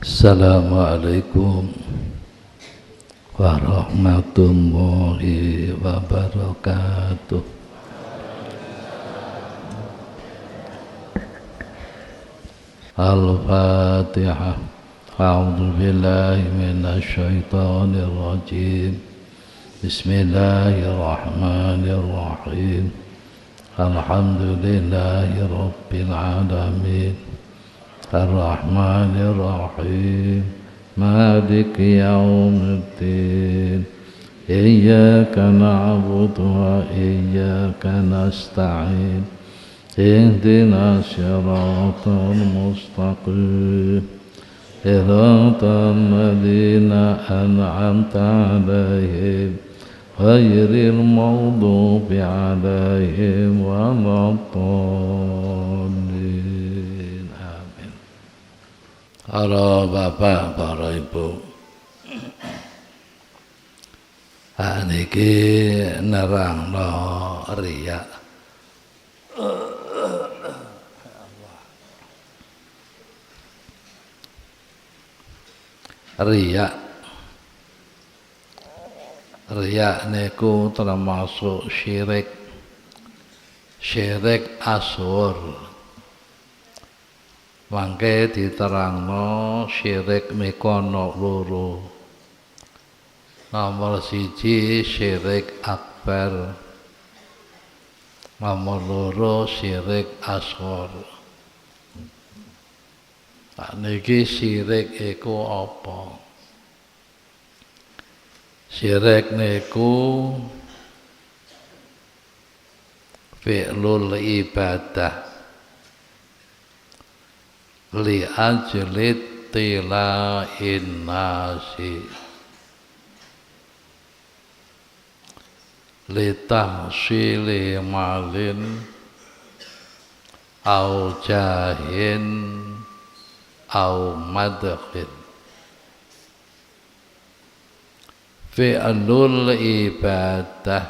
Assalamualaikum warahmatullahi wabarakatuh. Al-Fatihah. A'udzu billahi minasy syaithanir rajim. Bismillahirrahmanirrahim. Alhamdulillahi rabbil alamin. Ar-Rahmanir Rahim. Maliki yaumiddin. Iyyaka na'budu wa iyyaka nasta'in. Ihdinas siratal mustaqim. Siratal ladzina an'amta 'alaihim ghairil maghdubi 'alaihim waladdallin. Para bapak, para ibu, niki nerangno riya. Riya niku termasuk syirik asghar. Mangke diterangno syirik mikono loro. Nomor 1 syirik akbar. Nomor 2 syirik asghar. Niki syirik iku apa? Syirik niku fi'lul ibadah li ajlit tila'in nasi li tahsili malin au jahin au madkhin. Fi'lul ibadah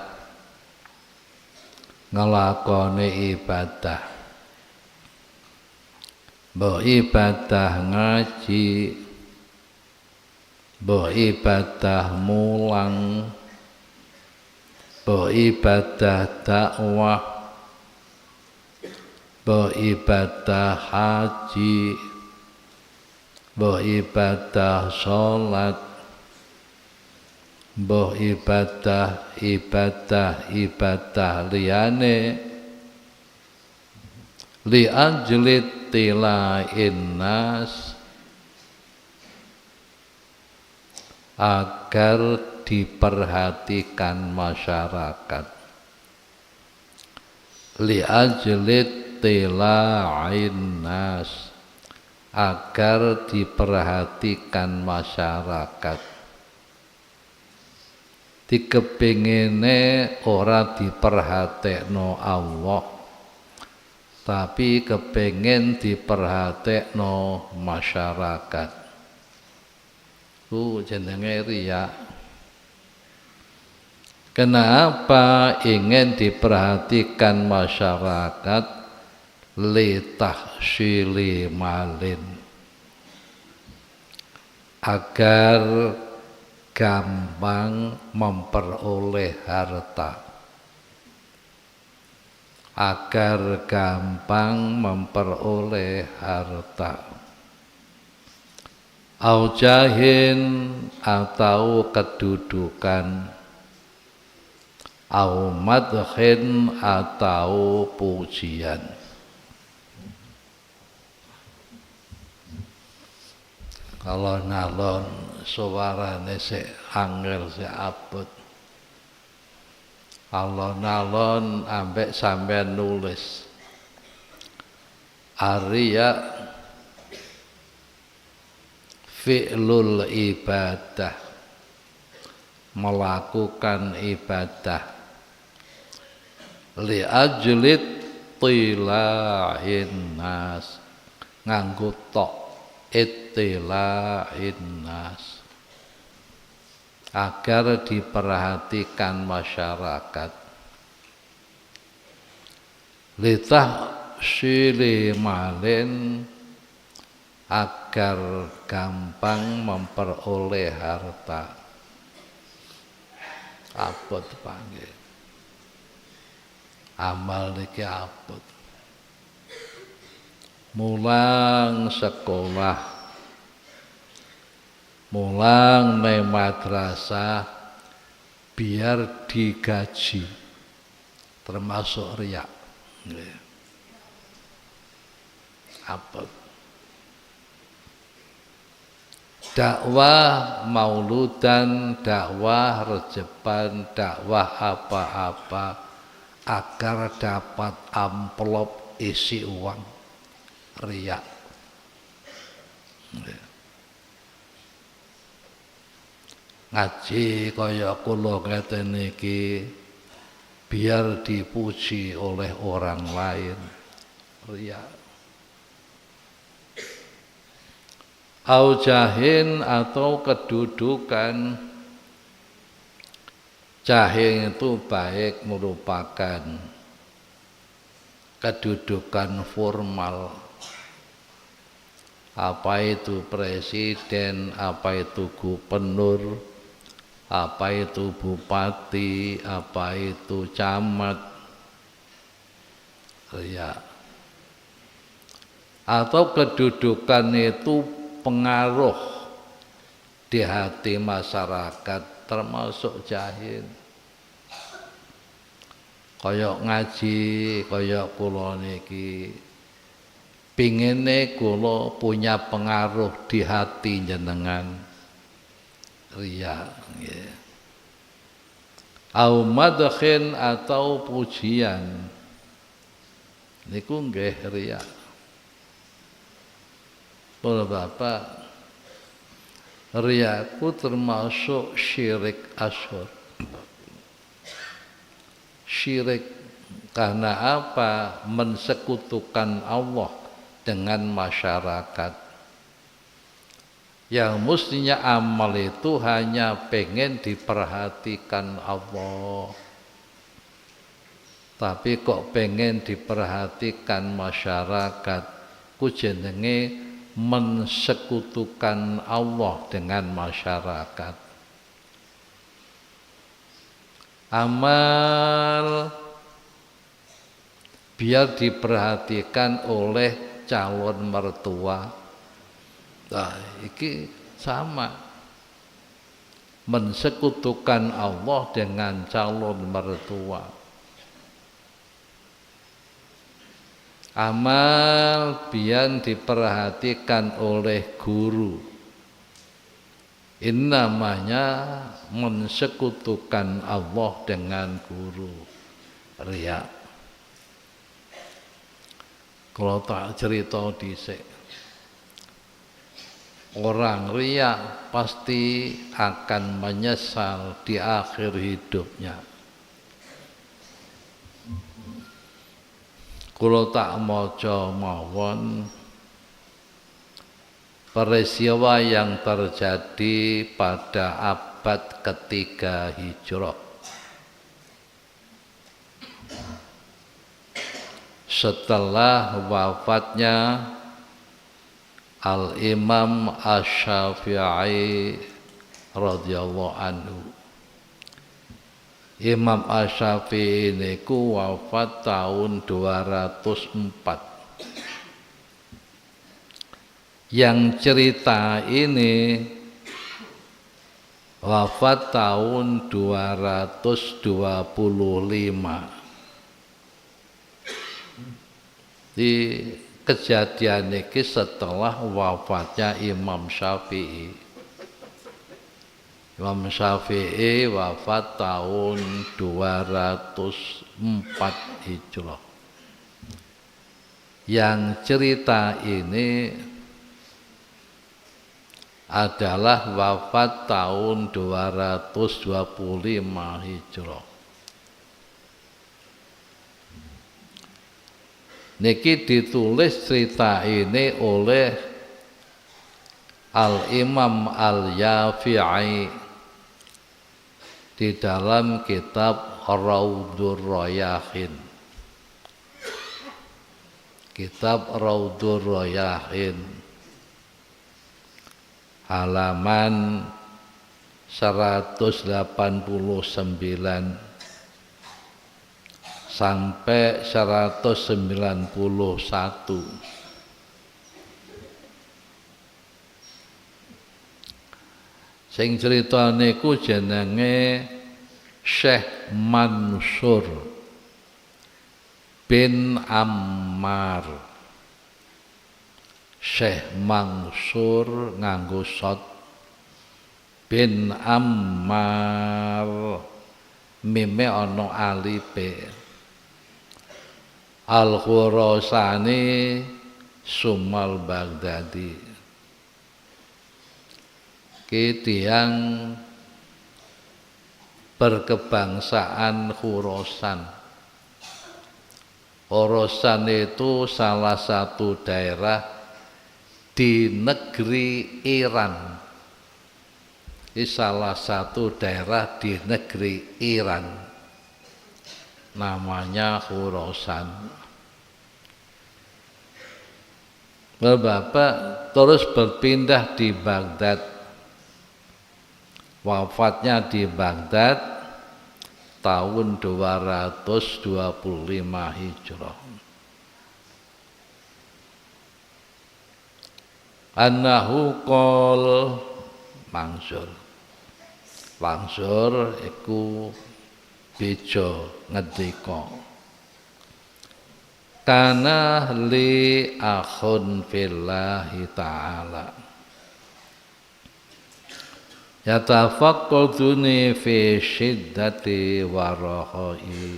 ngelakoni ibadah. Mbok ibadah ngaji, mbok ibadah mulang, mbok ibadah dakwah, mbok ibadah haji, mbok ibadah sholat, mbok ibadah liyane li ajlit tila'in nas, agar diperhatikan masyarakat. Li ajlit tila'in nas, agar diperhatikan masyarakat. Dikepingine ora diperhatekno Allah, tapi kepengen diperhatekno masyarakat. Jenenge riya. Kenapa ingin diperhatikan masyarakat? Li tahsili malin, agar gampang memperoleh harta. Agar gampang memperoleh harta. Au jahin, atau kedudukan. Au madkhin, atau pujian. Kalau nalon suarane sik angel sik abot. Alon-alon ambek sampean nulis Arya fi'lul ibadah, melakukan ibadah li ajlit tila'in nas, nganggo tok ittila'in nas, agar diperhatikan masyarakat. Litah syili malin, agar agar gampang memperoleh harta. Abot panggil. Amal niki abot. Mulang sekolah, mulang nang madrasah biar digaji, termasuk riak. Abot. Dakwah mauludan, dakwah rejeban, dakwah apa-apa agar dapat amplop isi uang, riak. Ngaji kaya kula ngeten niki biar dipuji oleh orang lain, riak. Au jahin atau kedudukan. Jahin itu baik merupakan kedudukan formal. Apa itu presiden, apa itu gubernur, apa itu bupati, apa itu camat, ya. Atau kedudukan itu pengaruh di hati masyarakat, termasuk jahin. Kaya ngaji, kaya kula niki pingine kula punya pengaruh di hati jenengan, riya nggih. Au madkhin atau pujian niku nggih riya. Para bapak, riyaku termasuk syirik asghar. Syirik karena apa? Mensekutukan Allah dengan masyarakat. Yang mestinya amal itu hanya pengen diperhatikan Allah, tapi kok pengen diperhatikan masyarakat, ku jenenge mensekutukan Allah dengan masyarakat. Amal biar diperhatikan oleh calon mertua. Nah, iki sama. Mensekutukan Allah dengan calon mertua. Amal biar diperhatikan oleh guru. Ini namanya mensekutukan Allah dengan guru. Riya. Kalau tak cerita dhisik, orang riya pasti akan menyesal di akhir hidupnya. Kula tak maca mawon peristiwa yang terjadi pada abad ketiga Hijrah. Setelah wafatnya Al-Imam Asy-Syafi'i radhiyallahu anhu. Imam Asy-Syafi'i niku wafat tahun 204. Yang cerita ini wafat tahun 225. Di kejadian ini setelah wafatnya Imam Syafi'i. Imam Syafi'i wafat tahun 204 Hijrah. Yang cerita ini adalah wafat tahun 225 Hijrah. Niki ditulis cerita ini oleh Al-Imam Al-Yafi'i di dalam kitab Raudhur Rayyahin. Kitab Raudhur Rayyahin. halaman 189 sampai 191. Sing cerita niku jenenge Syekh Mansur bin Ammar. Syekh Mansur nganggo shot bin Ammar, mime ana alipe. Al-Khurasani Sumal Baghdadi. Tiyang berkebangsaan Khurasan. Khurasan itu salah satu daerah di negeri Iran. Ini salah satu daerah di negeri Iran. Namanya Khurasan. Bapak terus berpindah di Baghdad. Wafatnya di Baghdad tahun 225 Hijrah. Annahu qol Mansur. Mansur iku bejo ngendika. Kana li akhun fillahi ta'ala. Yatafaqqaduni fi syiddati wa rakhai.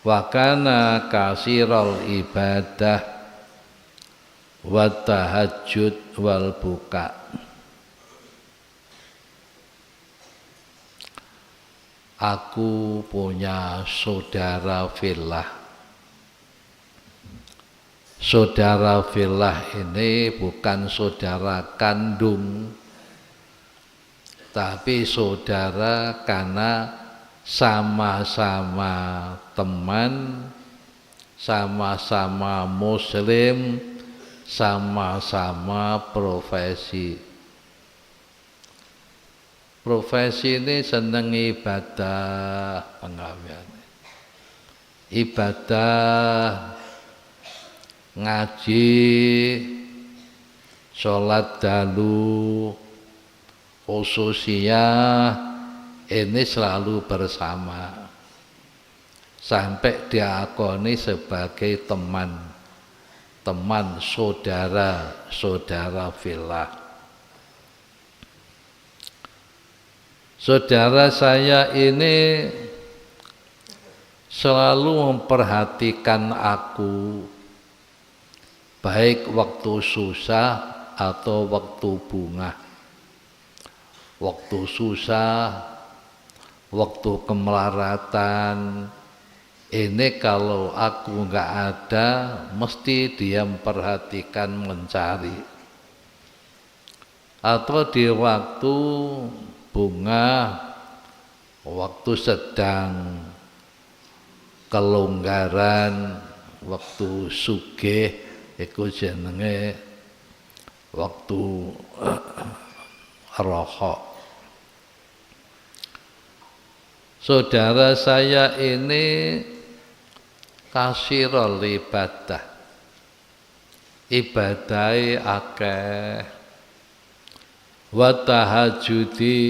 Wa kana kasiral ibadah wa tahajjud wal buka. Aku punya saudara fillah. Saudara fillah ini bukan saudara kandung, tapi saudara karena sama-sama teman, sama-sama muslim, sama-sama profesi. Profesi ini seneng ibadah, penggawean. Ibadah, ngaji, sholat dalu, khususnya ini selalu bersama sampai diakoni sebagai teman saudara fillah. Saudara saya ini selalu memperhatikan aku, baik waktu susah atau waktu bunga. Waktu susah, waktu kemelaratan, ini kalau aku nggak ada, mesti dia memperhatikan, mencari. Atau di waktu bunga, waktu sedang kelonggaran, waktu sugih, iku jenenge waktu rohok. Saudara saya ini kasirul ibadah, ibadai akeh, wa tahajudi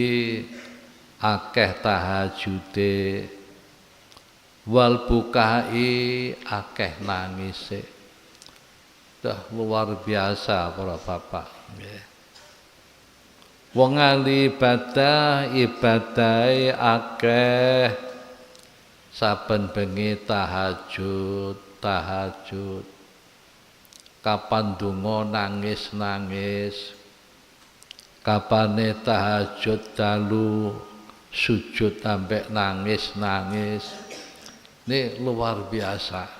akeh tahajude, wal bukai akeh nangise. Dah luar biasa para bapak. Wong ahli ibadah ibadai akeh, saben bengi tahajud. Kapan donga nangis, kapane tahajud dalu sujud sampai nangis. Ini luar biasa.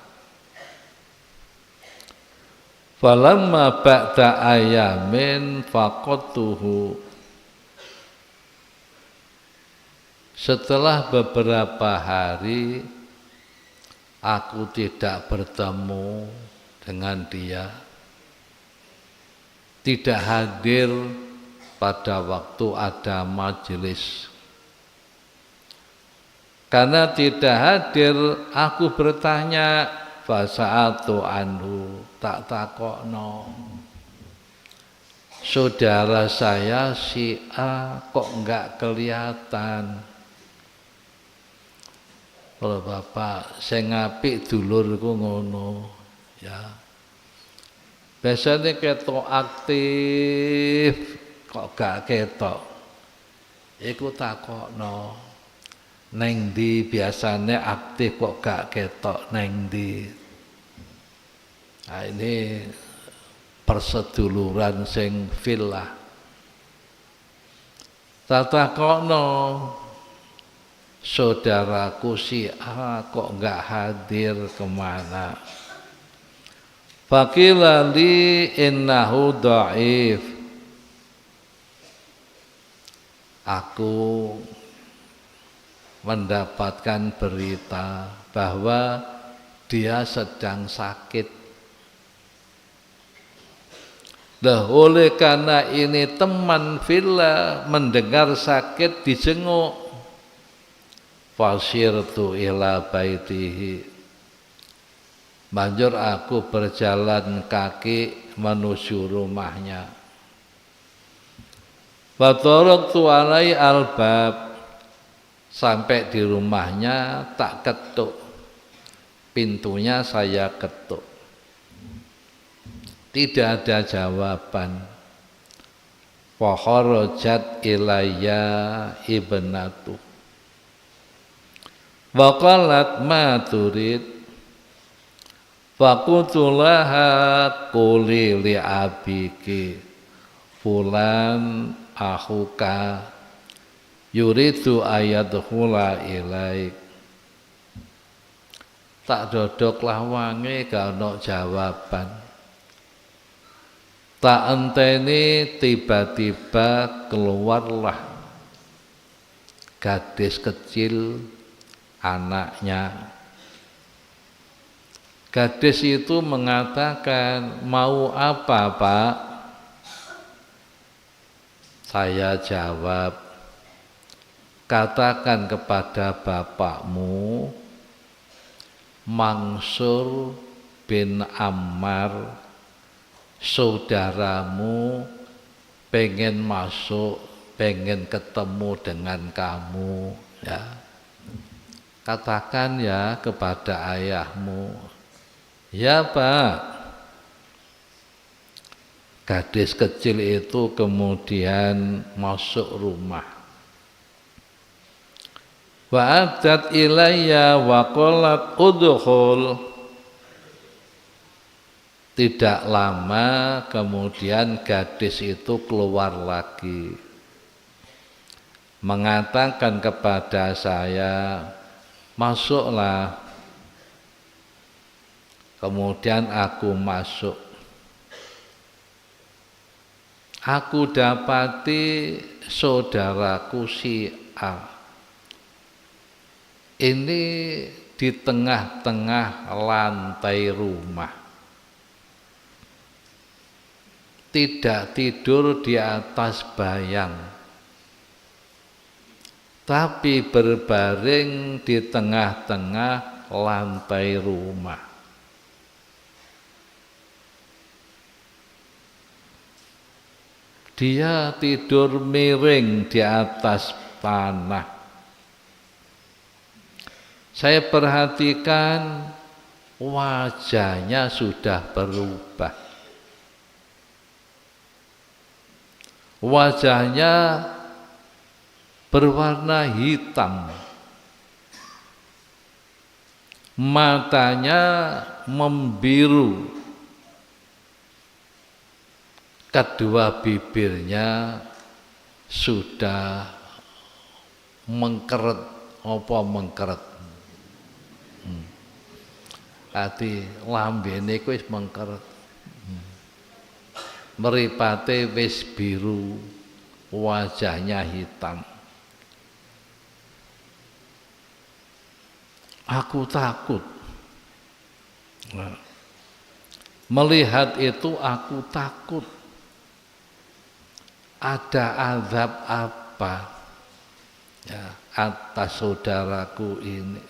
Falamma ba'da ayamin faqatuhu. Setelah beberapa hari aku tidak bertemu dengan dia. tidak hadir pada waktu ada majelis. Karena tidak hadir, aku bertanya, fasa'atu anhu, tak takokno. Saudara saya si A kok enggak kelihatan? Kalau bapak, saya ngapik dulurku ngono, ya. Biasanya ketok aktif, kok gak ketok. Iku takokno, neng ndi biasanya aktif kok gak ketok neng ndi. Nah ini perseduluran sing villa. Takokno, saudaraku si A kok enggak hadir kemana? Faqila li innahu dhaif. Aku mendapatkan berita bahwa dia sedang sakit. Lah oleh karena ini teman villa mendengar sakit dijenguk. Fasirtu ila baitihi. Banjur aku berjalan kaki menuju rumahnya. Fataraqtu alai albab. Sampai di rumahnya tak ketuk. Pintunya saya ketuk. Tidak ada jawaban. Fa kharajat ilayya ibnatu. Wa qalat ma turid. Fa qultu laha quli li abiki fulan akhuka yuridu ayadkhula ilaik. Tak dodok lawange gak ono jawaban. Tak enteni tiba-tiba keluarlah gadis kecil anaknya. Gadis itu mengatakan, mau apa Pak? Saya jawab, katakan kepada bapakmu, Mansur bin Ammar, saudaramu pengen masuk, pengen ketemu dengan kamu, ya. Katakan ya kepada ayahmu. Ya Pak. Gadis kecil itu kemudian masuk rumah. Wa atat ilayya wa qalat udkhul. Tidak lama kemudian gadis itu keluar lagi. Mengatakan kepada saya, masuklah. Kemudian aku masuk. Aku dapati saudaraku si A. Ini di tengah-tengah lantai rumah. Tidak tidur di atas bayang, tapi berbaring di tengah-tengah lantai rumah. Dia tidur miring di atas tanah. Saya perhatikan wajahnya sudah berubah. Wajahnya berwarna hitam. Matanya membiru. Kedua bibirnya sudah mengkeret, mengkeret. Ati lambene wis mengkeret. Mripate wis biru, wajahnya hitam. Aku takut. Melihat itu aku takut. ada azab apa ya atas saudaraku ini.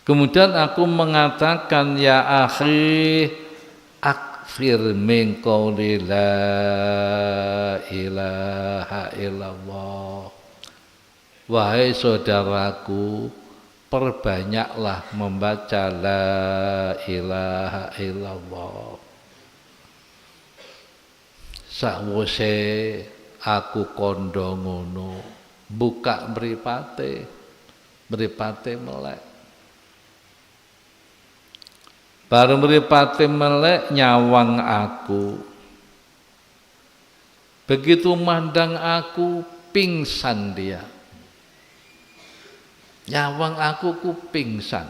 Kemudian aku mengatakan, ya akhi, akfir min qouli la ilaha illallah. Wahai saudaraku, perbanyaklah membaca la ilaha illallah. Sakwise aku kondo ngono, buka mripate melek. Bareng mripate melek nyawang aku. Begitu mandang aku pingsan dia. Nyawang aku ku pingsan.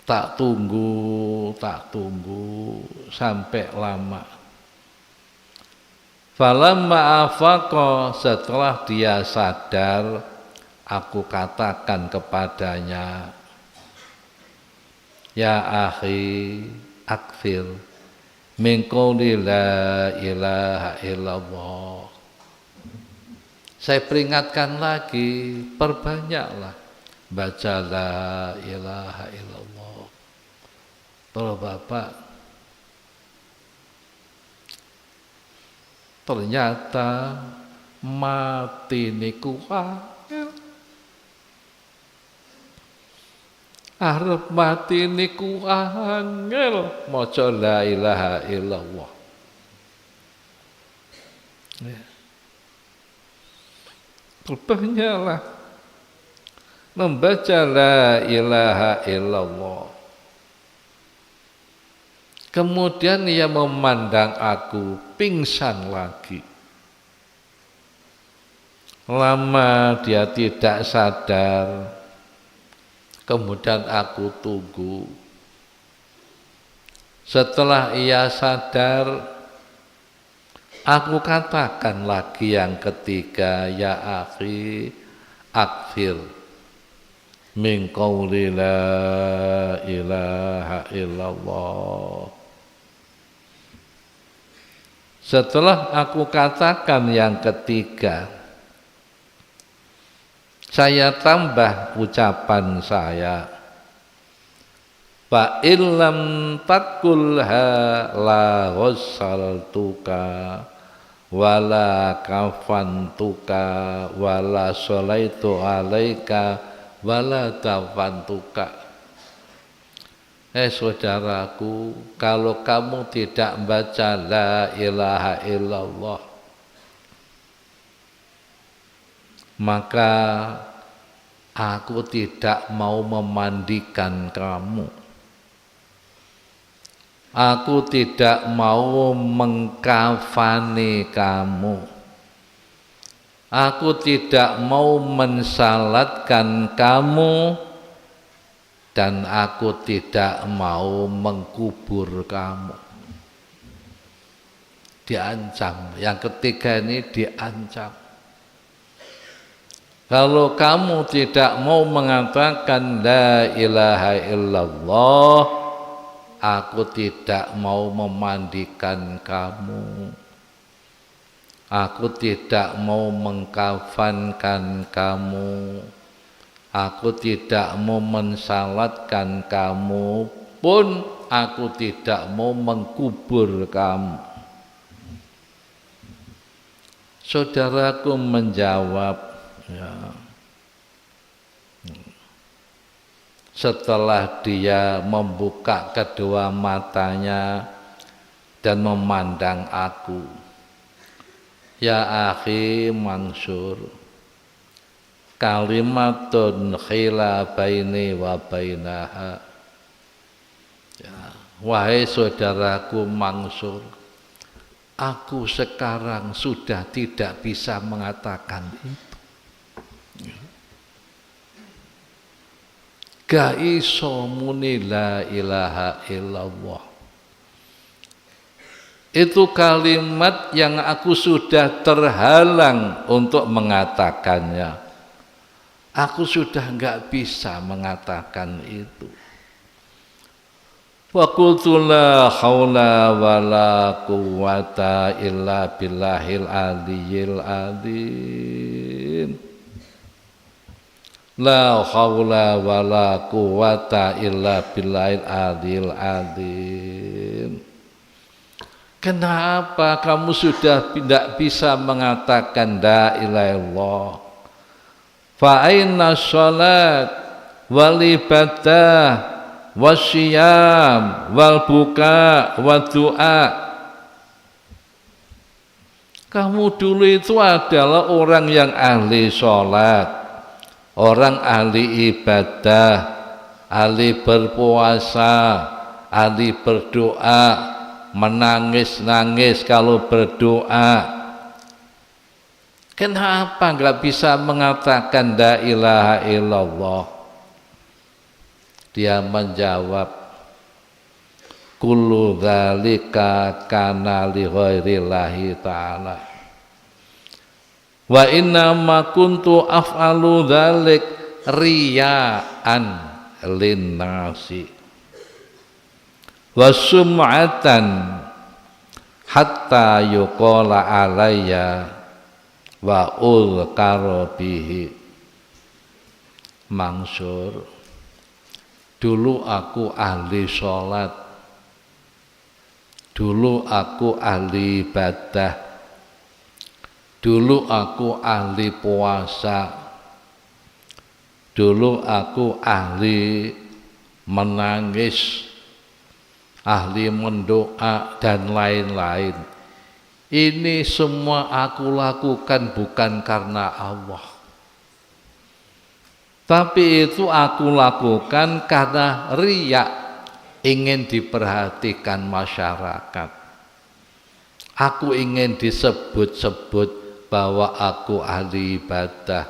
Tak tunggu sampai lama. Falamma afaqa, setelah dia sadar, aku katakan kepadanya, ya akhi, akfir min qouli la ilaha illallah. Saya peringatkan lagi, perbanyaklah baca la ilaha illallah. Bapak, ternyata mati niku arep mati niku angel maca la ilaha illallah. Ya. Perbanyaklah membaca la ilaha illallah. Kemudian ia memandang aku pingsan lagi. Lama dia tidak sadar. Kemudian aku tunggu. Setelah ia sadar, aku katakan lagi yang ketiga, ya akhi, akfir min qouli la ilaha illallah. Setelah aku katakan yang ketiga, saya tambah ucapan saya, fa illam taqulha la ghassaltuka wala kafantuka wala sholaitu alaika wala tafantuka. Saudaraku, kalau kamu tidak baca la ilaha illallah, maka aku tidak mau memandikan kamu. Aku tidak mau mengkafani kamu. Aku tidak mau mensalatkan kamu. Dan aku tidak mau mengkubur kamu. Diancam. Yang ketiga ini diancam. Kalau kamu tidak mau mengatakan la ilaha illallah, aku tidak mau memandikan kamu. Aku tidak mau mengkafankan kamu. Aku tidak mau mensalatkan kamu, pun aku tidak mau mengkubur kamu. Saudaraku menjawab, ya. Setelah dia membuka kedua matanya dan memandang aku, ya akhi Mansur, kalimatun khila baini wa bainaha. Ya, wahai saudaraku Mansur, aku sekarang sudah tidak bisa mengatakan itu. Ga iso muni la ilaha illallah. Itu kalimat yang aku sudah terhalang untuk mengatakannya. Aku sudah enggak bisa mengatakan itu. Wa qultu la haula wala quwata illa billahil aliyyil azim. La haula wala quwata illa billahil aliyyil azim. Kenapa kamu sudah tidak bisa mengatakan la ilaha illallah? Fa aina sholat wal ibadah wasyiyam wal buka wa du'a. Kamu dulu itu adalah orang yang ahli sholat, orang ahli ibadah, ahli berpuasa, ahli berdoa, menangis-nangis kalau berdoa. Kenapa nggak bisa mengatakan la ilaha illallah? Dia menjawab, kullu dzalika kana li ghairillahi ta'ala. Wa inna ma kuntu af'alu dzalik riya'an linnasi wa sum'atan hatta yuqala alayya wa ulqara bihi. Mansur, dulu aku ahli sholat, dulu aku ahli ibadah, dulu aku ahli puasa, dulu aku ahli menangis, ahli mendoa dan lain-lain. Ini semua aku lakukan bukan karena Allah, tapi itu aku lakukan karena riya, ingin diperhatikan masyarakat. Aku ingin disebut-sebut bahwa aku ahli ibadah,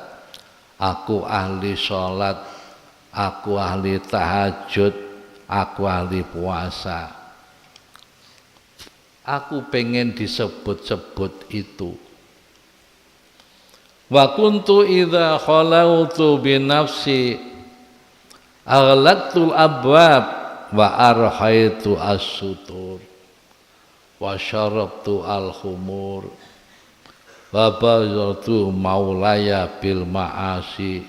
aku ahli sholat, aku ahli tahajud, aku ahli puasa. Aku pengen disebut-sebut itu. Wa kuntu idza khalautu bi nafsi aghlaqtul abwab wa arhaitu as-sutur wa syarabtu al-khumur wa bazartu maulaya bil ma'asi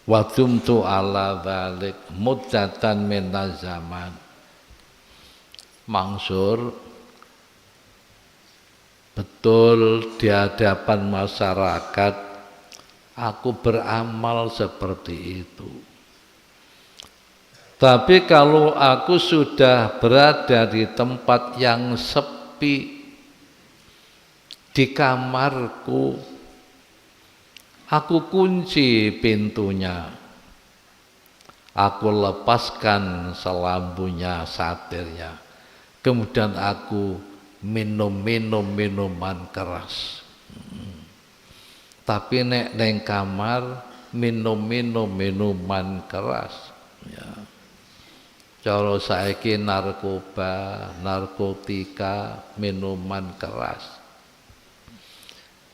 wa tumtu ala dzalik muddatan min zaman. Mansur, betul di hadapan masyarakat aku beramal seperti itu. Tapi kalau aku sudah berada di tempat yang sepi, di kamarku, aku kunci pintunya, aku lepaskan selambunya, satirnya, kemudian aku minum minuman keras. Tapi nek neng kamar minum minuman keras, ya. Cara saiki narkoba, narkotika, minuman keras.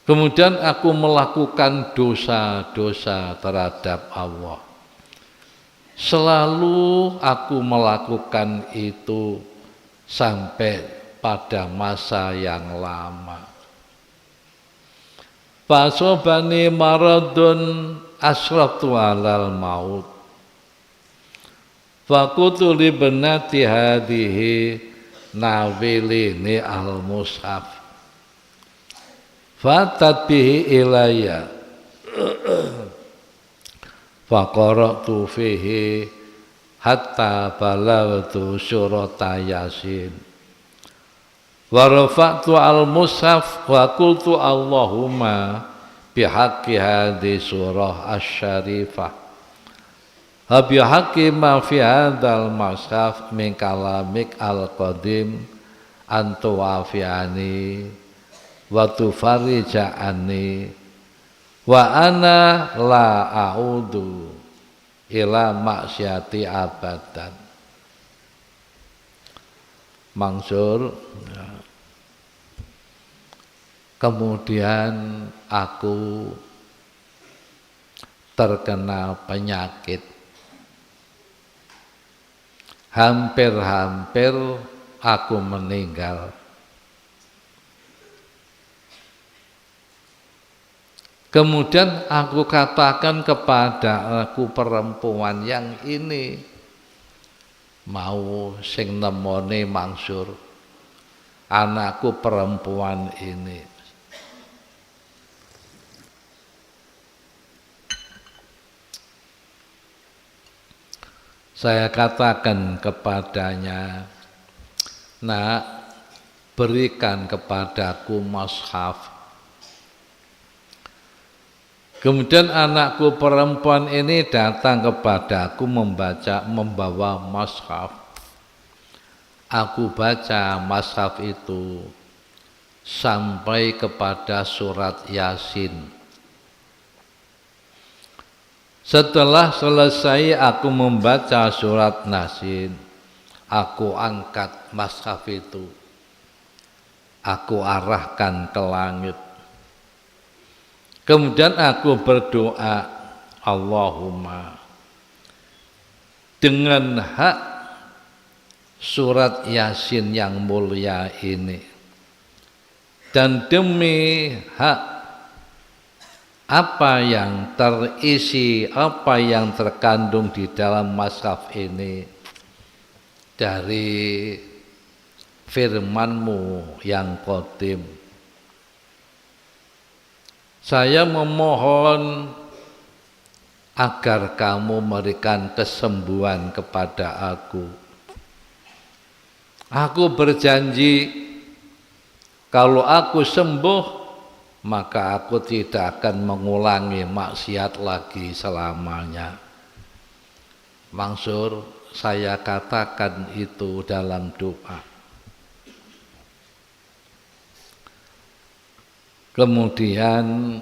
Kemudian aku melakukan dosa-dosa terhadap Allah. Selalu aku melakukan itu sampai pada masa yang lama. Fasobani maradun asraftu alal maut. Fakutu li benati hadihi nawilini al mushaf. Fatat bihi ilayya. Faqara'tu fihi hatta balagtu surata Yasin. Wa rafa'tu al-mushaf wa qultu Allahumma bihaqqi hadhihi surah asy-syarifah wa bihaqqi ma fi hadzal mushaf min kalamik al-qadim antu wafiani wa tufarrija anni wa ana la a'udu ila maksiati abadan. Mansur, kemudian aku terkena penyakit. hampir-hampir aku meninggal. Kemudian aku katakan kepada aku perempuan yang ini, mau sing nemoni mangsur, anakku perempuan ini. Saya katakan kepadanya, nak, berikan kepadaku mushaf. Kemudian anakku perempuan ini datang kepadaku membawa mushaf. Aku baca mushaf itu sampai kepada surat Yasin. Setelah selesai aku membaca surat Yasin, aku angkat mushaf itu, aku arahkan ke langit. Kemudian aku berdoa, Allahumma, dengan hak surat Yasin yang mulia ini dan demi hak apa yang terisi, apa yang terkandung di dalam mushaf ini dari firman-Mu yang qadim, saya memohon agar kamu memberikan kesembuhan kepada aku. Aku berjanji kalau aku sembuh, maka aku tidak akan mengulangi maksiat lagi selamanya. Mangsur, saya katakan itu dalam doa. Kemudian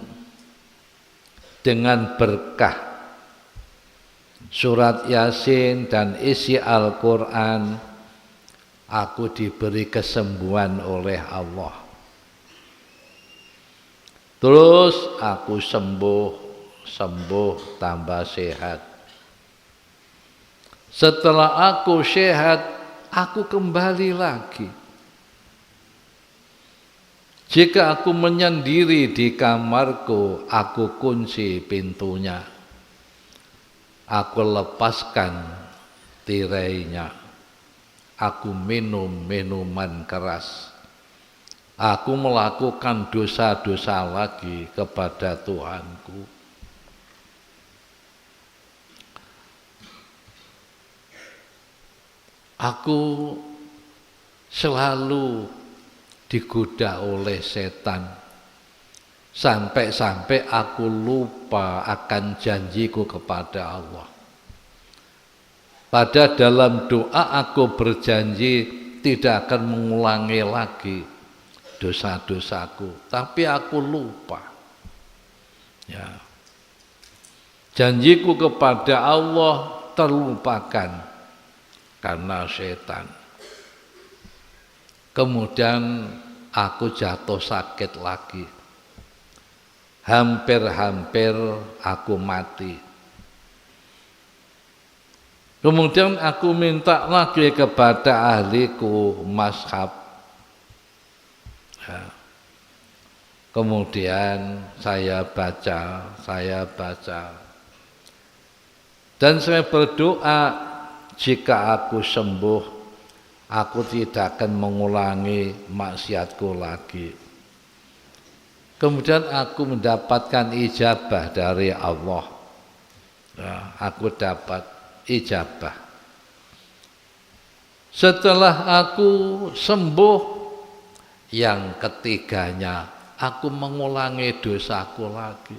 dengan berkah surat Yasin dan isi Al-Quran, aku diberi kesembuhan oleh Allah. Terus aku sembuh tambah sehat. Setelah aku sehat, aku kembali lagi. Jika aku menyendiri di kamarku, aku kunci pintunya. Aku lepaskan tirainya. Aku minum minuman keras. Aku melakukan dosa-dosa lagi kepada Tuhanku. Aku selalu digoda oleh setan, sampai-sampai aku lupa akan janjiku kepada Allah. Pada dalam doa aku berjanji tidak akan mengulangi lagi dosa-dosaku, tapi aku lupa. Ya. Janjiku kepada Allah terlupakan karena setan. Kemudian aku jatuh sakit lagi. Hampir-hampir aku mati. Kemudian aku minta lagi kepada ahliku mazhab. Ya. Kemudian saya baca. Dan saya berdoa, jika aku sembuh, aku tidak akan mengulangi maksiatku lagi. Kemudian aku mendapatkan ijabah dari Allah. Ya, aku dapat ijabah. Setelah aku sembuh, yang ketiganya aku mengulangi dosaku lagi.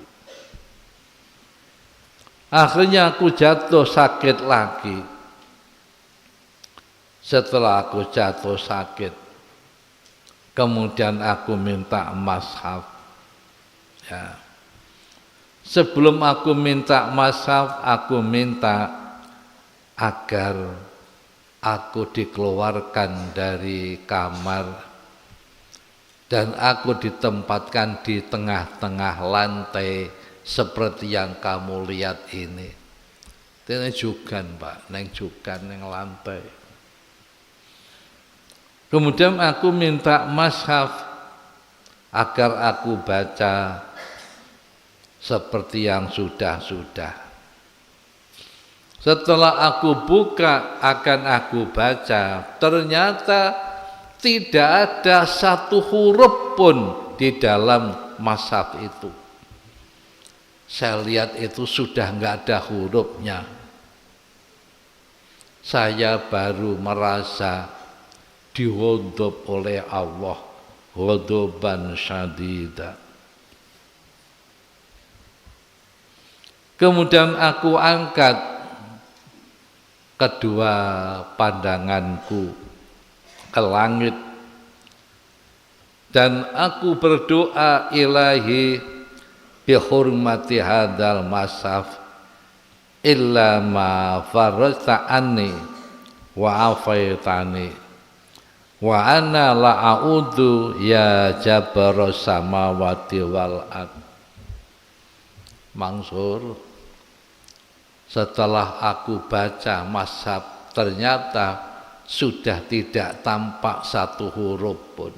Akhirnya aku jatuh sakit lagi. Setelah aku jatuh sakit, kemudian aku minta mazhab. Ya. Sebelum aku minta mazhab, aku minta agar aku dikeluarkan dari kamar dan aku ditempatkan di tengah-tengah lantai seperti yang kamu lihat ini. Ini juga, Pak, neng juga neng lantai. Kemudian aku minta mushaf agar aku baca seperti yang sudah-sudah. Setelah aku buka akan aku baca, ternyata tidak ada satu huruf pun di dalam mushaf itu. Saya lihat itu sudah enggak ada hurufnya. Saya baru merasa dihodop oleh Allah, hodoban syadida. Kemudian aku angkat kedua pandanganku ke langit dan aku berdoa, ilahi bihurmati hadal masaf illa ma farajta anni wa afaitani wa ana la'audu ya jabaros samawati wal ard. Mansur, setelah aku baca mushaf ternyata sudah tidak tampak satu huruf pun.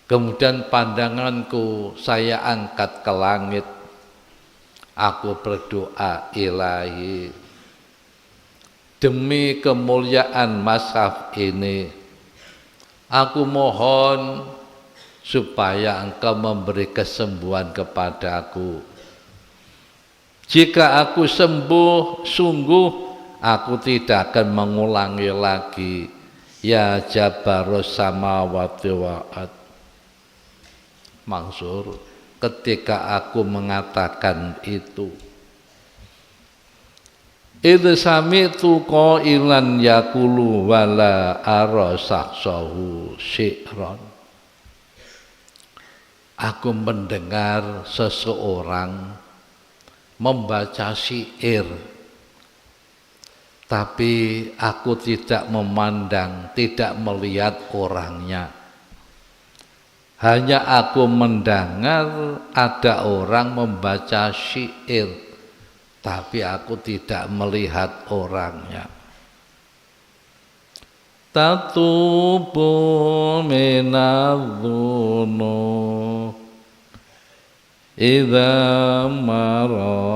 Kemudian pandanganku saya angkat ke langit. Aku berdoa, ilahi, demi kemuliaan mushaf ini, aku mohon supaya Engkau memberi kesembuhan kepadaku. Jika aku sembuh, sungguh aku tidak akan mengulangi lagi. Ya Jabarus samawati wal ard. Mansur, ketika aku mengatakan itu, idh sami'tu qailan yaqulu wala ara sahsahu syi'ran. Aku mendengar seseorang membaca syair, tapi aku tidak memandang, tidak melihat orangnya. Hanya aku mendengar ada orang membaca syair, tapi aku tidak melihat orangnya. Tatubu minadhunu idza marata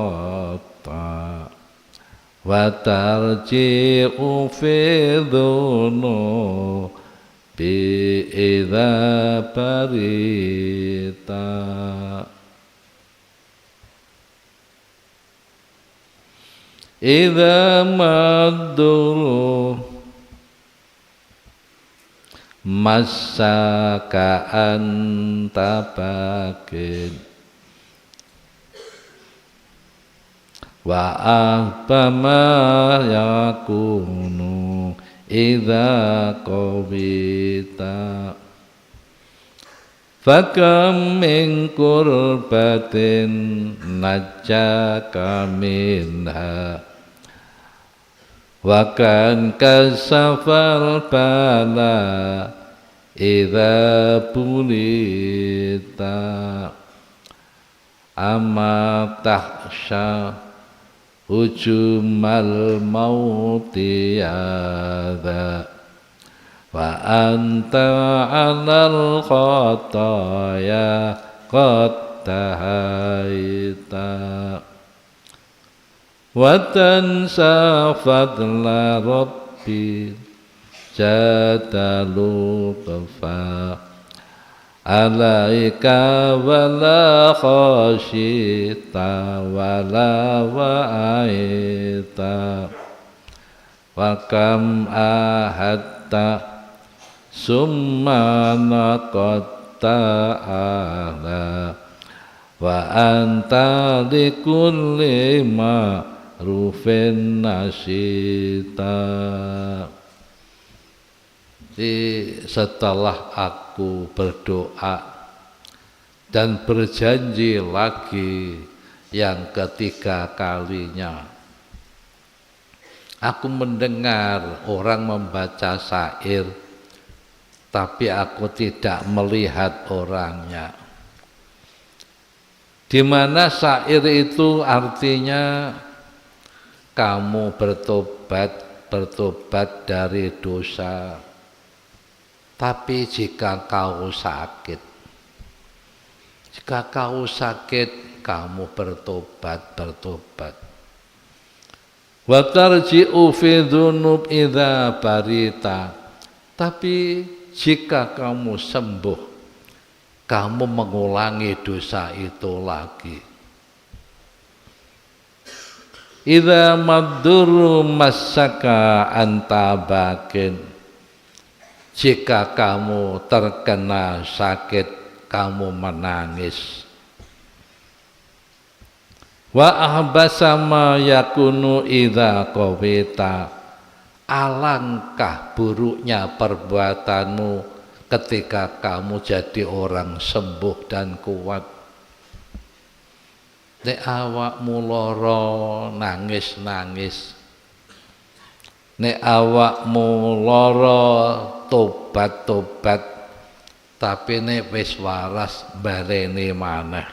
wa tarji'u fi dhunu bi idza parita. Idza maduru masaka anta bakin wa ahbama yakunu idza qawita fakam min kurbatin najjaka minha wa kan kasafal bala idza pulita amma tahsya ujumal mauti hadza wa anta 'alal khataya qad tahaita wa tansa fadla rabbi jadalu tafa alaika wala khashita wala wa'aita wa kam ahadta summa naqatta ala wa anta likulli ma'rufin nasita. Setelah aku berdoa dan berjanji lagi yang ketiga kalinya, aku mendengar orang membaca syair, tapi aku tidak melihat orangnya. Di mana syair itu artinya kamu bertobat dari dosa, Tapi jika kau sakit, kamu bertobat. Wa tarji'u fi dzunub idza barita. Tapi jika kamu sembuh, kamu mengulangi dosa itu lagi. Idza madduru massaka anta bakin. Jika kamu terkena sakit, kamu menangis. Wa ahbasa ma yakunu idza qawita. Alangkah buruknya perbuatanmu ketika kamu jadi orang sembuh dan kuat. Nek awakmu lara nangis-nangis. Nek awakmu lara tobat. Tapi nek wis waras baleni maneh.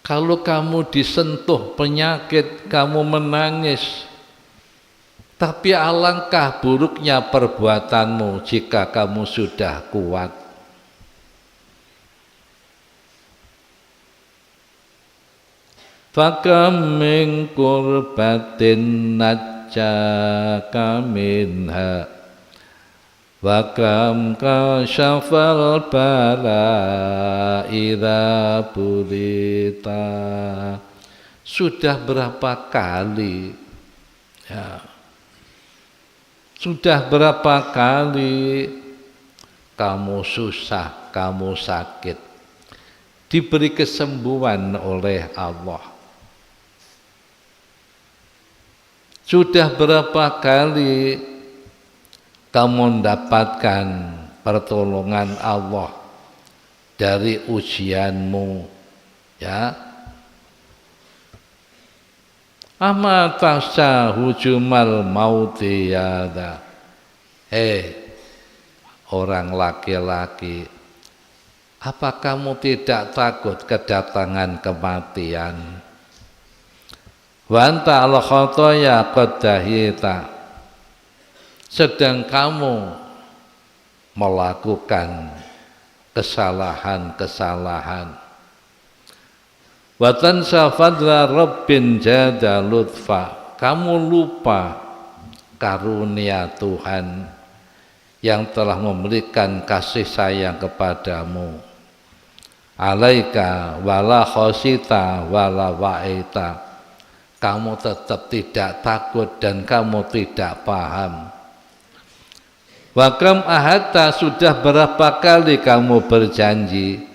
Kalau kamu disentuh penyakit, kamu menangis. Tapi alangkah buruknya perbuatanmu jika kamu sudah kuat. Fakam min kurbatin najjaka minha wa kam kasyafal bala idza bulita. Sudah berapa kali kamu susah, kamu sakit, diberi kesembuhan oleh Allah. Sudah berapa kali kamu mendapatkan pertolongan Allah dari ujianmu, ya? Ama tasyahu jumal mauti yada. Orang laki-laki, apa kamu tidak takut kedatangan kematian? Wa anta al khotoya qad dahita. Sedang kamu melakukan kesalahan. Wa tansa fadla rabbin jada lutfa. Kamu lupa karunia Tuhan yang telah memberikan kasih sayang kepadamu. Alaika wala khosita wala wa'ita. Kamu tetap tidak takut dan kamu tidak paham. Wa kam ahadta, sudah berapa kali kamu berjanji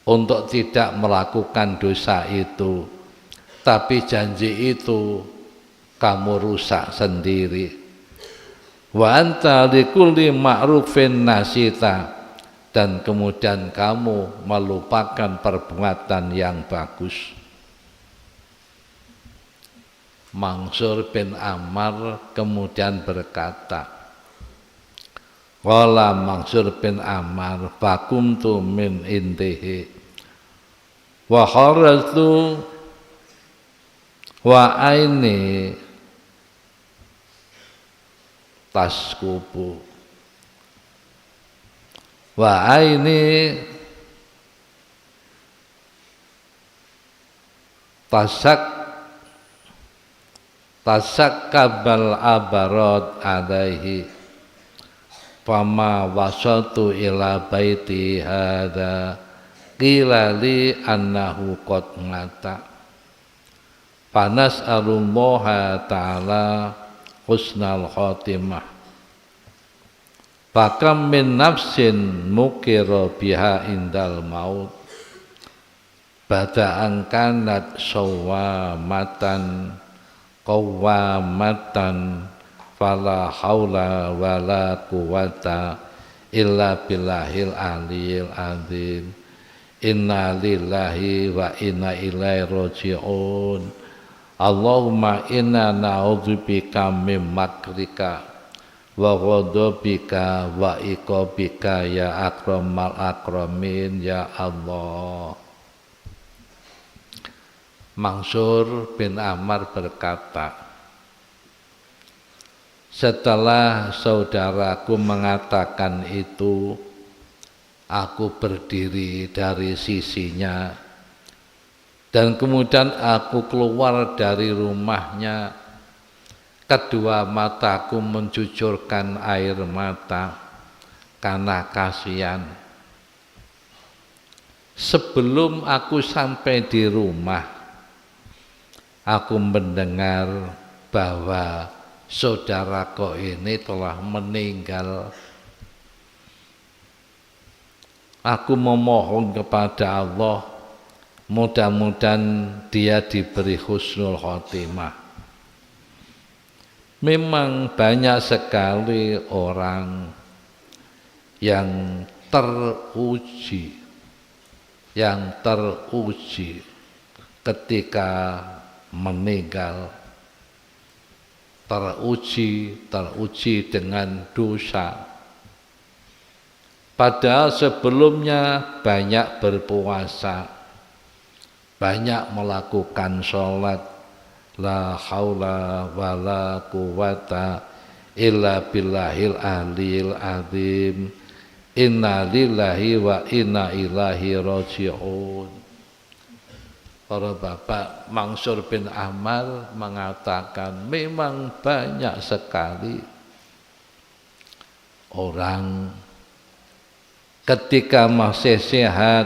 untuk tidak melakukan dosa itu, tapi janji itu kamu rusak sendiri. Wa anta likulli ma'rufin nasita, dan kemudian kamu melupakan perbuatan yang bagus. Mansur bin Ammar kemudian berkata, qala Mansur bin Ammar fakumtu min intihi wa kharajtu wa aini taskubu wa aini tasakkabal abarad alaihi fama wasatu ila baiti hadha qila li annahu qad mata fanas'alullaha ta'ala husnal khotimah. Fakam min nafsin mukira biha indal maut bada'an kanat sawamatan qawwamatan fala haula wala quwata illa billahil aliyil azim. Inna lillahi wa inna ilaihi raji'un. Allahumma inna na'udzubika min makrika wa ghadabika wa iqabika ya akramal akramin ya Allah. Mansur bin Ammar berkata, Setelah saudaraku mengatakan itu, aku berdiri dari sisinya dan kemudian aku keluar dari rumahnya. Kedua mataku mencucurkan air mata karena kasihan. Sebelum aku sampai di rumah, aku mendengar bahwa saudaraku ini telah meninggal. Aku memohon kepada Allah, mudah-mudahan dia diberi husnul khotimah. Memang banyak sekali orang yang teruji ketika meninggal, teruji dengan dosa. Padahal sebelumnya banyak berpuasa, banyak melakukan sholat, la haula wala quwata illa billahil aliyil azim, inna lillahi wa inna ilaihi raji'un. Para bapak, Mansur bin Ammar mengatakan memang banyak sekali orang ketika masih sehat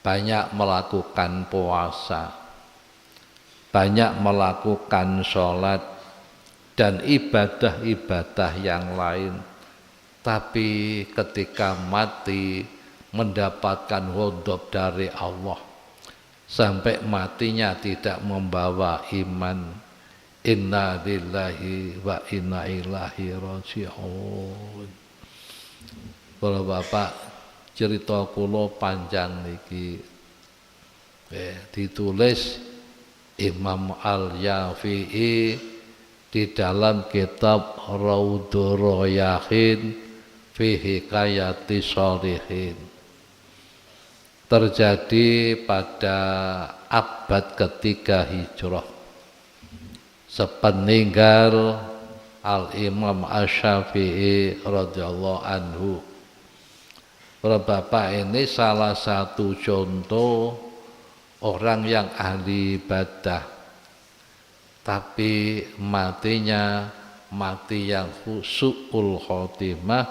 banyak melakukan puasa, banyak melakukan sholat dan ibadah-ibadah yang lain, tapi ketika mati mendapatkan ghadab dari Allah, sampai matinya tidak membawa iman. Inna lillahi wa inna ilaihi raji'un. Para bapak, cerita kula panjang niki ditulis Imam Al-Yafi'i di dalam kitab Raudhur Rayyahin fi Hikayati Sholihin. Terjadi pada abad ketiga Hijrah, sepeninggal Al-Imam Asy-Syafi'i radhiyallahu anhu. Bapak ini salah satu contoh orang yang ahli ibadah, tapi matinya mati yang su'ul khotimah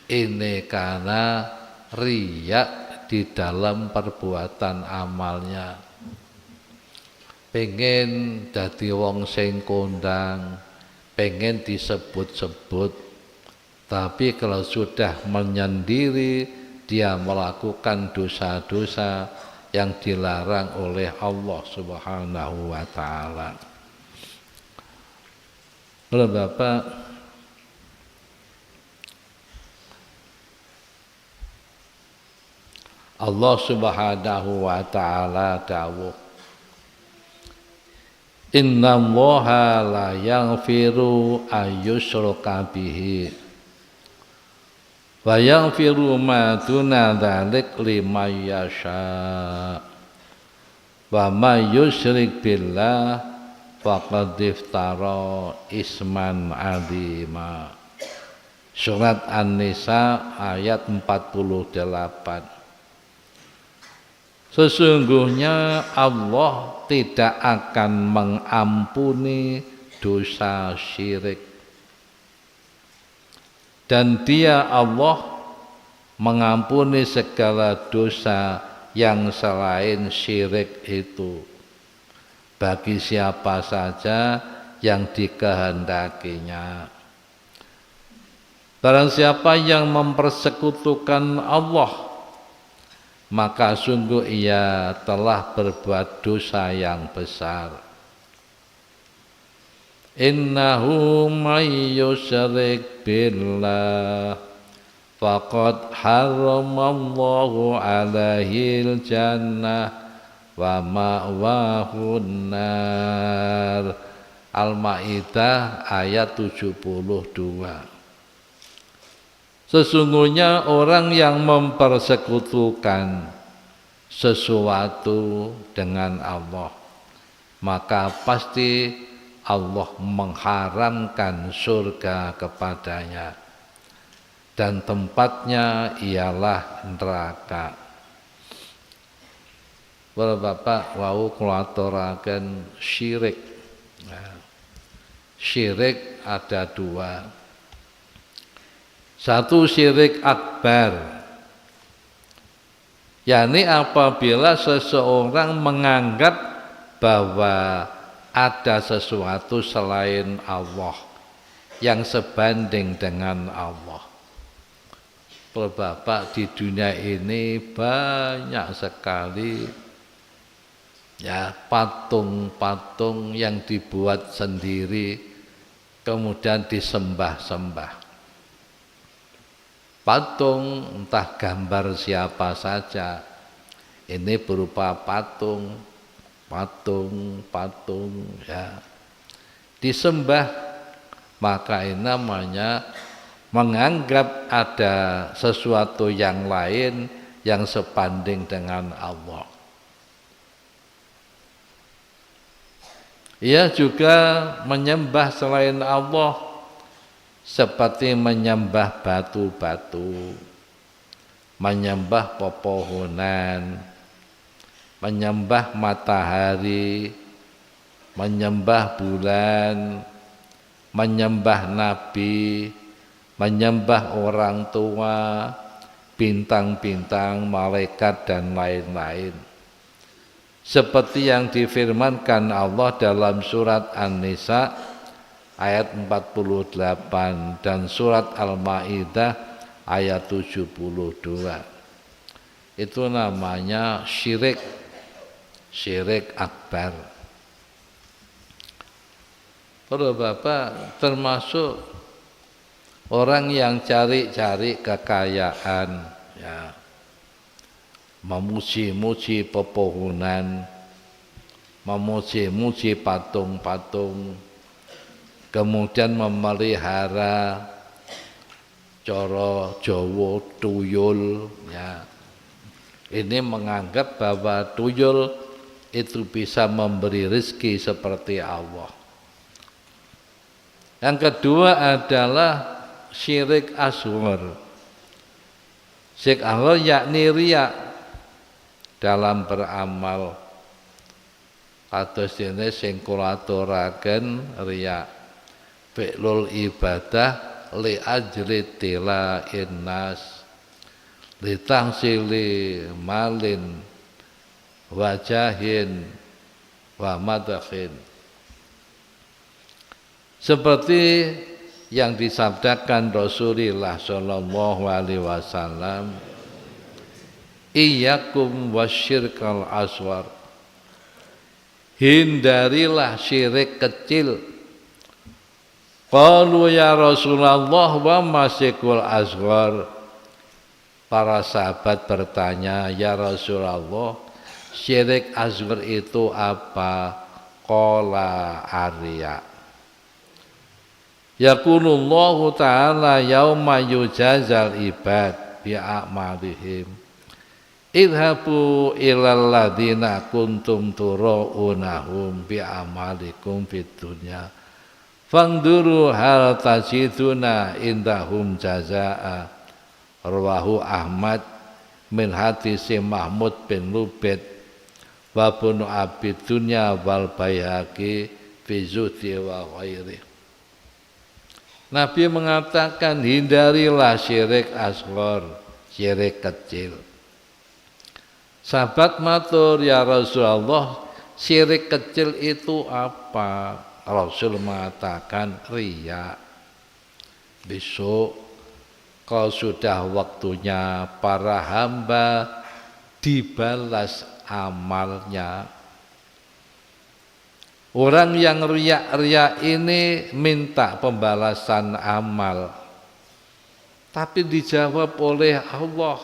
ini karena riya di dalam perbuatan amalnya. Pengen dadi wong sing kondang, pengen disebut-sebut, tapi kalau sudah menyendiri dia melakukan dosa-dosa yang dilarang oleh Allah Subhanahu wa ta'ala. Bapak, Allah Subhanahu wa ta'ala dawuh, inna Allaha la yaghfiru ayyushraka bihi wa yaghfiru ma duna dzalik liman yasha wa may yusyrik billah faqad iftara isman adzima. Surat An-Nisa ayat 48. Sesungguhnya Allah tidak akan mengampuni dosa syirik, dan Dia Allah mengampuni segala dosa yang selain syirik itu bagi siapa saja yang dikehendakinya. Barang siapa yang mempersekutukan Allah, maka sungguh ia telah berbuat dosa yang besar. Innahu may yusyrik billah faqad haramallahu alaihil jannah wa ma'wahun nar. Al-Maidah ayat 72. Sesungguhnya orang yang mempersekutukan sesuatu dengan Allah, maka pasti Allah mengharamkan surga kepadanya dan tempatnya ialah neraka. Para bapak wau kula aturaken syirik. Nah, syirik ada dua. Satu syirik akbar, yakni apabila seseorang menganggap bahwa ada sesuatu selain Allah yang sebanding dengan Allah. Bapak, di dunia ini banyak sekali ya patung-patung yang dibuat sendiri kemudian disembah-sembah. Patung entah gambar siapa saja, ini berupa patung ya disembah, maka ini namanya menganggap ada sesuatu yang lain yang sebanding dengan Allah. Ia juga menyembah selain Allah seperti menyembah batu-batu, menyembah pepohonan, menyembah matahari, menyembah bulan, menyembah nabi, menyembah orang tua, bintang-bintang, malaikat dan lain-lain. Seperti yang difirmankan Allah dalam surat An-Nisa ayat 48 dan surat Al-Maidah ayat 72. Itu namanya syirik akbar. Para bapak, termasuk orang yang cari-cari kekayaan, ya, memuji-muji pepohonan, memuji-muji patung-patung, kemudian memelihara coro Jawa tuyul, ya. Ini menganggap bahwa tuyul itu bisa memberi rezeki seperti Allah. Yang kedua adalah syirik asghar. Syirik asghar yakni riya dalam beramal. Kados dene sing kula aturaken riya. Fi'lul ibadah li ajri tila'in nas. Litahsili malin wajahin wa madakhin. Seperti yang disabdakan Rasulullah sallallahu alaihi wasallam, iyyakum wasyirkal aswar, hindarilah syirik kecil. Qalu ya Rasulullah wa masyirkul asghar. Para sahabat bertanya, ya Rasulullah, syirik asghar itu apa? Qala arya. Yaqulullahu ta'ala yauma yujazal ibad bi'amalihim. Idhabu ilal ladina kuntum tura'unahum bi'amalikum fid dunya. Fangduru hal tajiduna indahum jaza'a. Rawahu Ahmad min hadis Mahmud bin Lubaid wa Ibnu Abi Dunya wal Baihaqi fi Zuhdi wa ghairi. Nabi mengatakan hindarilah syirik asghar, syirik kecil. Sahabat matur, ya Rasulullah, syirik kecil itu apa? Rasul mengatakan riya. Besok kalau sudah waktunya para hamba dibalas amalnya. Orang yang riya-riya ini minta pembalasan amal, tapi dijawab oleh Allah,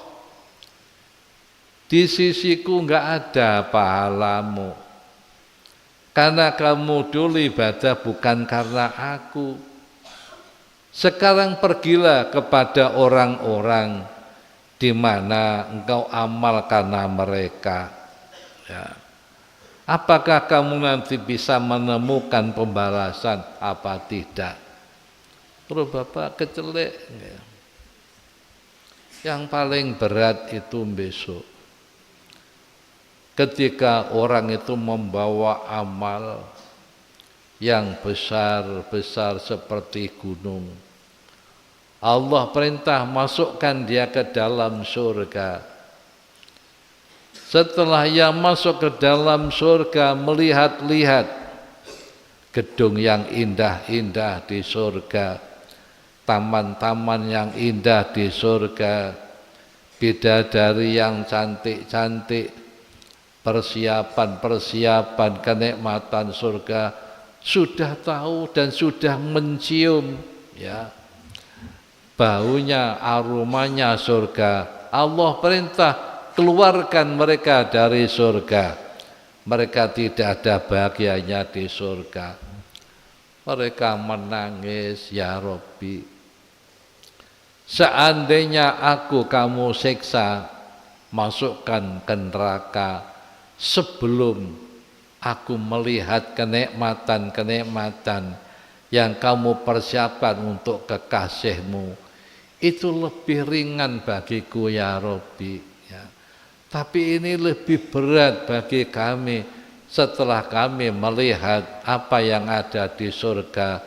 di sisiku enggak ada pahalamu, karena kamu dulu ibadah bukan karena aku. Sekarang pergilah kepada orang-orang di mana engkau amal karena mereka. Ya. Apakah kamu nanti bisa menemukan pembalasan apa tidak? Terus Bapak kecelek. Yang paling berat itu besok. Ketika orang itu membawa amal yang besar-besar seperti gunung. Allah perintah masukkan dia ke dalam surga. Setelah ia masuk ke dalam surga, melihat-lihat gedung yang indah-indah di surga, taman-taman yang indah di surga, bidadari yang cantik-cantik, persiapan-persiapan kenikmatan surga, sudah tahu dan sudah mencium, ya, baunya, aromanya surga. Allah perintah keluarkan mereka dari surga. Mereka tidak ada bahagianya di surga. Mereka menangis, ya Rabbi, seandainya aku kamu siksa, masukkan ke neraka sebelum aku melihat kenikmatan-kenikmatan yang kamu persiapkan untuk kekasihmu. Itu lebih ringan bagiku, ya Rabbi, ya. Tapi ini lebih berat bagi kami setelah kami melihat apa yang ada di surga,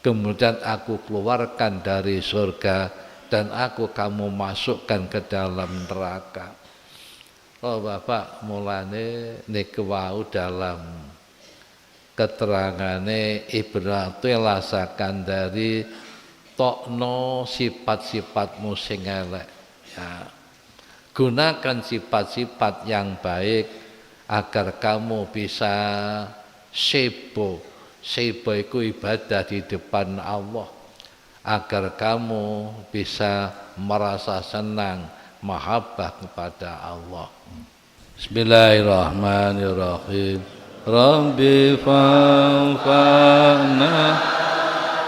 kemudian aku keluarkan dari surga dan kamu masukkan ke dalam neraka. Oh Bapak, mulane niku wau dalam keterangane Ibnu Athaillah dari tokno sifat-sifatmu sing elek, ya. Gunakan sifat-sifat yang baik agar kamu bisa sebo itu ibadah di depan Allah, agar kamu bisa merasa senang, mahabbah kepada Allah. Bismillahirrahmanirrahim. Rabbi fanfa'na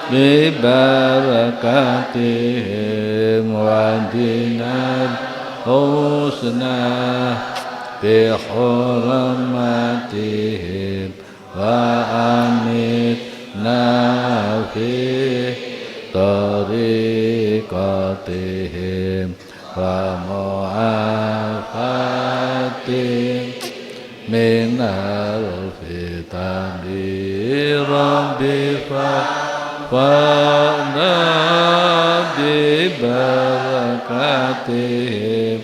bi barakatihim wa dinar husna bi hurmatihim wa amitna fi tariqatihim wa mu'afatihim minal fitani rabbi fa'na bi barakatihim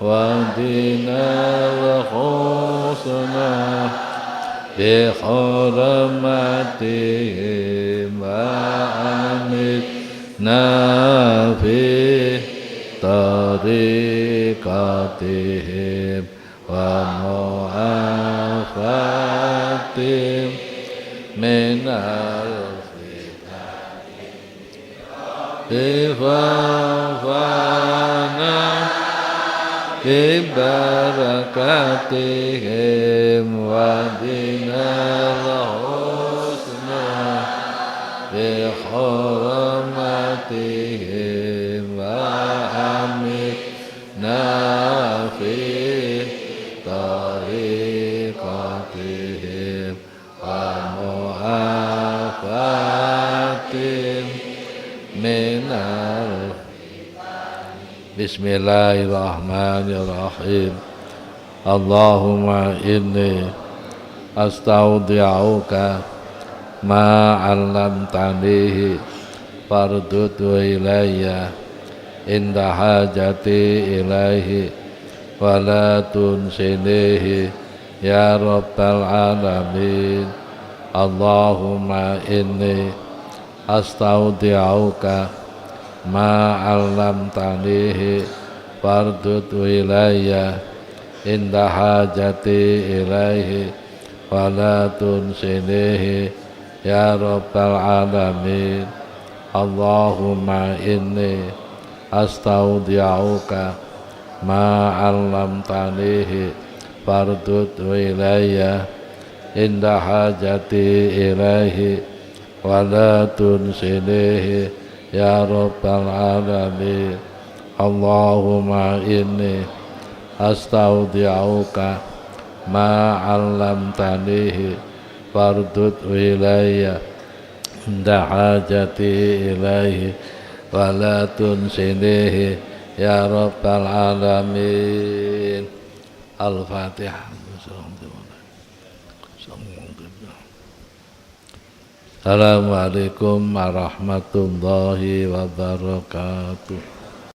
wa dinal husna bi hurmatihim wa amitna fi tariqatihim wa mu'afatihim minal Ifafana Ibarakatihim wa dinal husna bihurmatihim wa amitna fi tariqatihim wa mu'afatihim minal. Bismillahirrahmanirrahim. Allahumma inni astaudi'uka ma 'allamtanihi fardudu ilayya inda hajati ilaihi wa la tunsinihi ya rabbal alamin. Allahumma inni astaudi'uka ma 'allamtanihi fardudu ilayya inda hajati ilaihi wa la tunsinihi ya rabbal alamin. Allahumma inni astaudi'uka ma 'allamtanihi fardudu ilayya inda hajati ilaihi wa la tunsinihi ya rabbal alamin. Allahumma inni astaudi'uka ma 'allamtanihi fardud ilayya inda hajati ilaihi wa la tunsinihi ya rabbal alamin. Al-Fatihah. Assalamualaikum warahmatullahi wabarakatuh.